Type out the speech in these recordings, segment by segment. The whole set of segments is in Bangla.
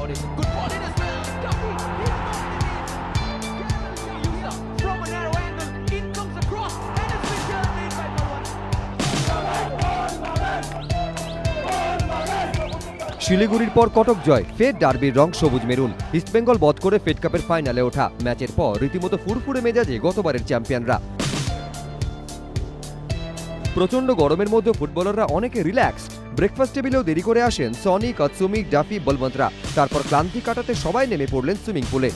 শিলিগুড়ির পর কটক জয়, ফের ডার্বির রং সবুজ মেরুন। ইস্টবেঙ্গল বধ করে ফেড কাপের ফাইনালে ওঠা। ম্যাচের পর রীতিমতো ফুরফুরে মেজাজে গতবারের চ্যাম্পিয়নরা। প্রচন্ড গরমের মধ্যে ফুটবলাররা অনেকে রিল্যাক্সড। ব্রেকফাস্ট টেবিলেও দেরি করে আসেন সনি, কাতসুমি, ডাফি, বলবন্তরা। তারপর ক্লান্তি কাটাতে সবাই নেমে পড়লেন সুইমিং পুলে।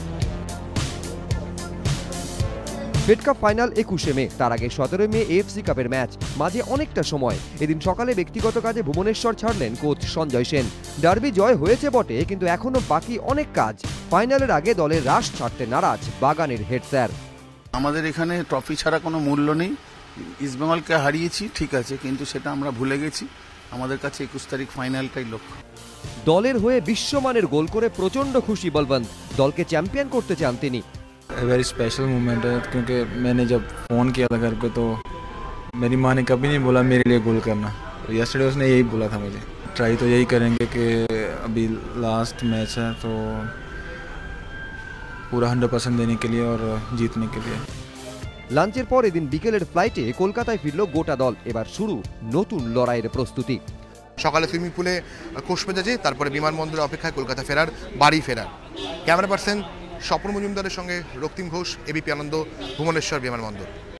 ফেড কাপ ফাইনাল 21শে মে, তার আগে 17 মে এএফসি কাপের ম্যাচ। মাঝে অনেকটা সময়। এদিন সকালে ব্যক্তিগত কাজে ভুবনেশ্বর ছাড়লেন কোচ সঞ্জয় সেন। ডার্বি জয় হয়েছে বটে, কিন্তু এখনো বাকি অনেক কাজ। ফাইনালের আগে দলের রাশ ছাড়তে নারাজ বাগানের হেড স্যার। আমাদের এখানে ট্রফি ছাড়া কোনো মূল্য নেই। ইস্টবেঙ্গলকে হারিয়েছি ঠিক আছে, কিন্তু সেটা আমরা ভুলে গেছি। আমাদের কাছে 21 তারিখ ফাইনালটাই লক্ষ্য। দলের হয়ে বিশ্বমানের গোল করে প্রচন্ড খুশি বলবন্ত। দলকে চ্যাম্পিয়ন করতে চান তিনি। वेरी स्पेशल मोमेंट है, क्योंकि मैंने जब फ़ोन किया था घर पे तो मेरी माँ ने कभी नहीं बोला मेरे लिए गोल करना। तो यस्टरडे उसने यही बोला था मुझे। ट्राई तो यही करेंगे कि अभी लास्ट मैच है तो पूरा 100% देने के लिए और जीतने के लिए। লাঞ্চের পর এদিন বিকেলের ফ্লাইটে কলকাতায় ফিরল গোটা দল। এবার শুরু নতুন লড়াইয়ের প্রস্তুতি। সকালে সুইমিং পুলে খোশ মেজাজে, তারপরে বিমানবন্দরে অপেক্ষায় কলকাতা ফেরার, বাড়ি ফেরার। ক্যামেরা পার্সন স্বপন মজুমদারের সঙ্গে রক্তিম ঘোষ, এবিপি আনন্দ, ভুবনেশ্বর বিমানবন্দর।